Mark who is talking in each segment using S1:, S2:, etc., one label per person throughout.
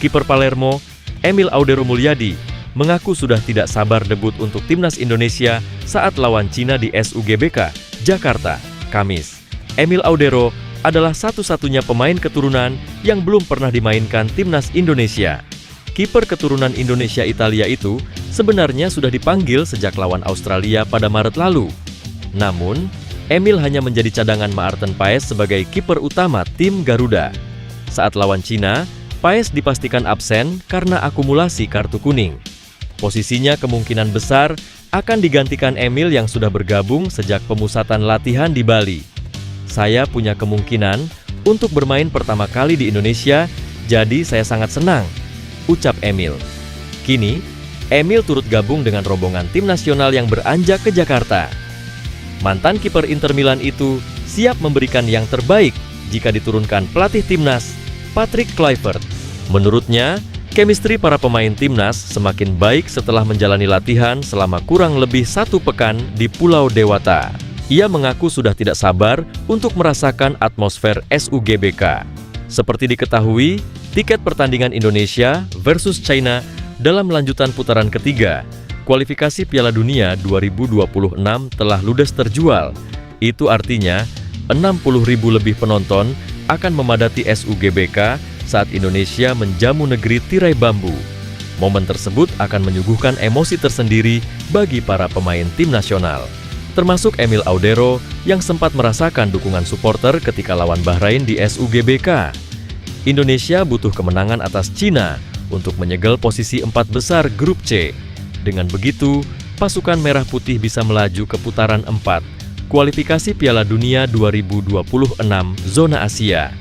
S1: Kiper Palermo, Emil Audero Mulyadi, mengaku sudah tidak sabar debut untuk timnas Indonesia saat lawan Cina di SUGBK, Jakarta, Kamis. Emil Audero adalah satu-satunya pemain keturunan yang belum pernah dimainkan timnas Indonesia. Kiper keturunan Indonesia-Italia itu sebenarnya sudah dipanggil sejak lawan Australia pada Maret lalu. Namun, Emil hanya menjadi cadangan Maarten Paes sebagai kiper utama tim Garuda. Saat lawan Cina, Paes dipastikan absen karena akumulasi kartu kuning. Posisinya kemungkinan besar akan digantikan Emil yang sudah bergabung sejak pemusatan latihan di Bali. Saya punya kemungkinan untuk bermain pertama kali di Indonesia, jadi saya sangat senang, ucap Emil. Kini, Emil turut gabung dengan rombongan tim nasional yang beranjak ke Jakarta. Mantan kiper Inter Milan itu siap memberikan yang terbaik jika diturunkan pelatih timnas, Patrick Kluivert. Menurutnya, chemistry para pemain timnas semakin baik setelah menjalani latihan selama kurang lebih 1 pekan di Pulau Dewata. Ia mengaku sudah tidak sabar untuk merasakan atmosfer SUGBK. Seperti diketahui, tiket pertandingan Indonesia versus China dalam lanjutan putaran ketiga kualifikasi Piala Dunia 2026 telah ludes terjual. Itu artinya 60.000 lebih penonton akan memadati SUGBK saat Indonesia menjamu negeri tirai bambu. Momen tersebut akan menyuguhkan emosi tersendiri bagi para pemain tim nasional, termasuk Emil Audero yang sempat merasakan dukungan supporter ketika lawan Bahrain di SUGBK. Indonesia butuh kemenangan atas Cina untuk menyegel posisi 4 besar grup C. Dengan begitu, pasukan Merah Putih bisa melaju ke putaran 4, kualifikasi Piala Dunia 2026 zona Asia.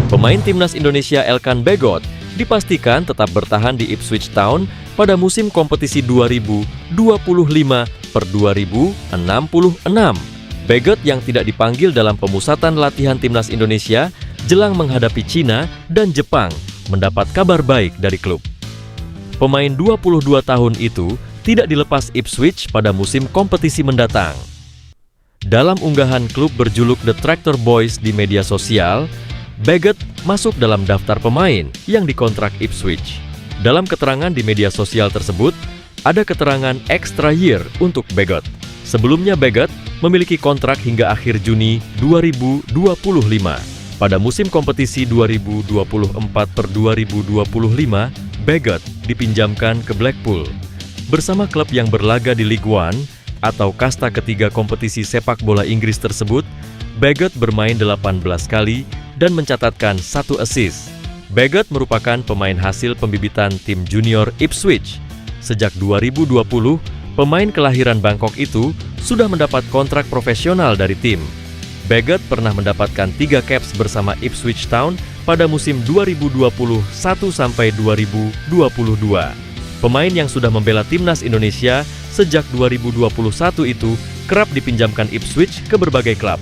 S1: Pemain timnas Indonesia Elkan Bagot dipastikan tetap bertahan di Ipswich Town pada musim kompetisi 2025/2026. Bagot yang tidak dipanggil dalam pemusatan latihan timnas Indonesia jelang menghadapi Cina dan Jepang mendapat kabar baik dari klub. Pemain 22 tahun itu tidak dilepas Ipswich pada musim kompetisi mendatang. Dalam unggahan klub berjuluk The Tractor Boys di media sosial, Bagot masuk dalam daftar pemain yang dikontrak Ipswich. Dalam keterangan di media sosial tersebut, ada keterangan extra year untuk Bagot. Sebelumnya Bagot memiliki kontrak hingga akhir Juni 2025. Pada musim kompetisi 2024/2025, Bagot dipinjamkan ke Blackpool. Bersama klub yang berlaga di League One atau kasta ketiga kompetisi sepak bola Inggris tersebut, Bagot bermain 18 kali dan mencatatkan 1 assist. Bagot merupakan pemain hasil pembibitan tim junior Ipswich. Sejak 2020, pemain kelahiran Bangkok itu sudah mendapat kontrak profesional dari tim. Bagot pernah mendapatkan 3 caps bersama Ipswich Town pada musim 2021-2022. Pemain yang sudah membela timnas Indonesia sejak 2021 itu kerap dipinjamkan Ipswich ke berbagai klub.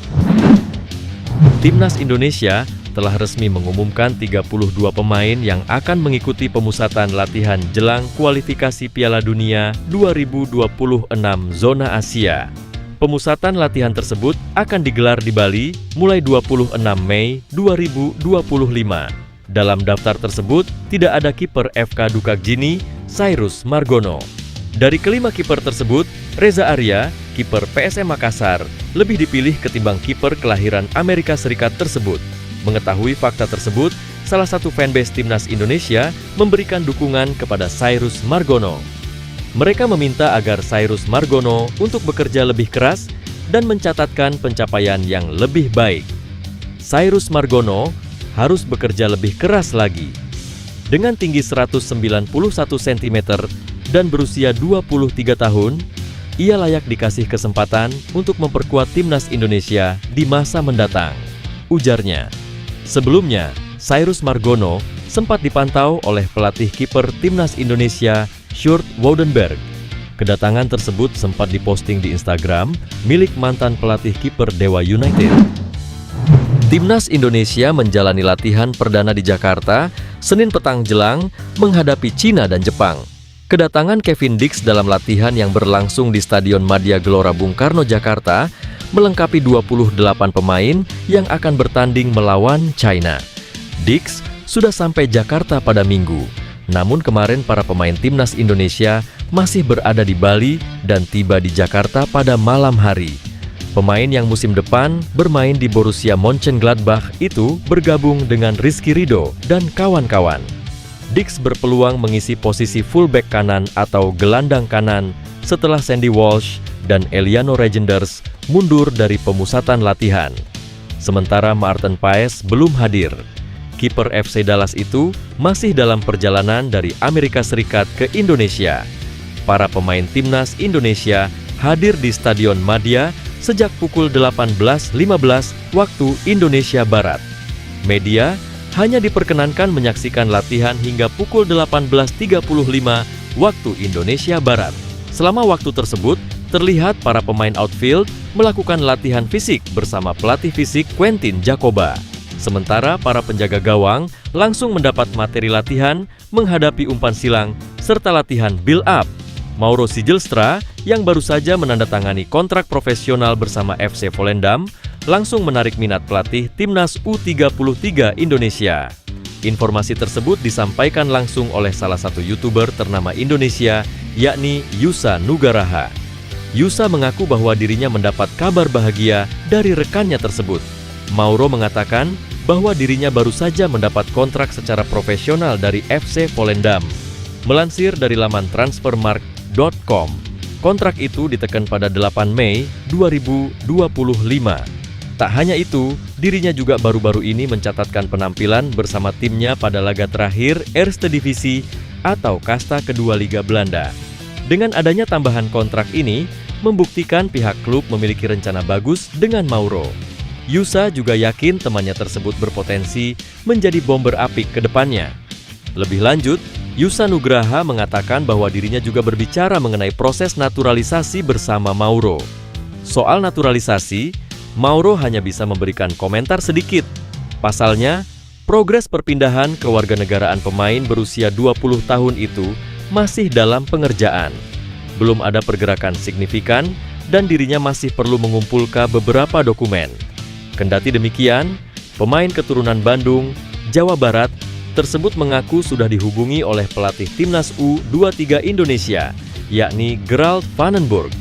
S1: Timnas Indonesia telah resmi mengumumkan 32 pemain yang akan mengikuti pemusatan latihan jelang kualifikasi Piala Dunia 2026 zona Asia. Pemusatan latihan tersebut akan digelar di Bali mulai 26 Mei 2025. Dalam daftar tersebut tidak ada kiper FK Dukakjini, Cyrus Margono. Dari kelima kiper tersebut, Reza Arya, kiper PSM Makassar, lebih dipilih ketimbang kiper kelahiran Amerika Serikat tersebut. Mengetahui fakta tersebut, salah satu fanbase timnas Indonesia memberikan dukungan kepada Cyrus Margono. Mereka meminta agar Cyrus Margono untuk bekerja lebih keras dan mencatatkan pencapaian yang lebih baik. Cyrus Margono harus bekerja lebih keras lagi. Dengan tinggi 191 cm dan berusia 23 tahun, ia layak dikasih kesempatan untuk memperkuat timnas Indonesia di masa mendatang, ujarnya. Sebelumnya, Cyrus Margono sempat dipantau oleh pelatih kiper timnas Indonesia Sjoerd Woudenberg. Kedatangan tersebut sempat diposting di Instagram milik mantan pelatih kiper Dewa United. Timnas Indonesia menjalani latihan perdana di Jakarta Senin petang jelang menghadapi Cina dan Jepang. Kedatangan Kevin Dix dalam latihan yang berlangsung di Stadion Madia Gelora Bung Karno, Jakarta melengkapi 28 pemain yang akan bertanding melawan China. Dix sudah sampai Jakarta pada Minggu. Namun kemarin para pemain timnas Indonesia masih berada di Bali dan tiba di Jakarta pada malam hari. Pemain yang musim depan bermain di Borussia Mönchengladbach itu bergabung dengan Rizky Ridho dan kawan-kawan. Dix berpeluang mengisi posisi fullback kanan atau gelandang kanan setelah Sandy Walsh dan Eliano Regenders mundur dari pemusatan latihan. Sementara Maarten Paes belum hadir. Kiper FC Dallas itu masih dalam perjalanan dari Amerika Serikat ke Indonesia. Para pemain timnas Indonesia hadir di Stadion Madia sejak pukul 18.15 waktu Indonesia Barat. Media hanya diperkenankan menyaksikan latihan hingga pukul 18.35 waktu Indonesia Barat. Selama waktu tersebut, terlihat para pemain outfield melakukan latihan fisik bersama pelatih fisik Quentin Jacoba. Sementara para penjaga gawang langsung mendapat materi latihan menghadapi umpan silang serta latihan build-up. Mauro Sigelstra yang baru saja menandatangani kontrak profesional bersama FC Volendam langsung menarik minat pelatih timnas U33 Indonesia. Informasi tersebut disampaikan langsung oleh salah satu YouTuber ternama Indonesia, yakni Yusa Nugaraha. Yusa mengaku bahwa dirinya mendapat kabar bahagia dari rekannya tersebut. Mauro mengatakan bahwa dirinya baru saja mendapat kontrak secara profesional dari FC Volendam. Melansir dari laman transfermarkt.com, kontrak itu ditekan pada 8 Mei 2025. Tak hanya itu, dirinya juga baru-baru ini mencatatkan penampilan bersama timnya pada laga terakhir Eerste Divisie atau kasta kedua Liga Belanda. Dengan adanya tambahan kontrak ini, membuktikan pihak klub memiliki rencana bagus dengan Mauro. Yusa juga yakin temannya tersebut berpotensi menjadi bomber apik ke depannya. Lebih lanjut, Yusa Nugraha mengatakan bahwa dirinya juga berbicara mengenai proses naturalisasi bersama Mauro. Soal naturalisasi, Mauro hanya bisa memberikan komentar sedikit. Pasalnya, progres perpindahan kewarganegaraan pemain berusia 20 tahun itu masih dalam pengerjaan. Belum ada pergerakan signifikan dan dirinya masih perlu mengumpulkan beberapa dokumen. Kendati demikian, pemain keturunan Bandung, Jawa Barat, tersebut mengaku sudah dihubungi oleh pelatih timnas U23 Indonesia, yakni Gerald Vanenburg.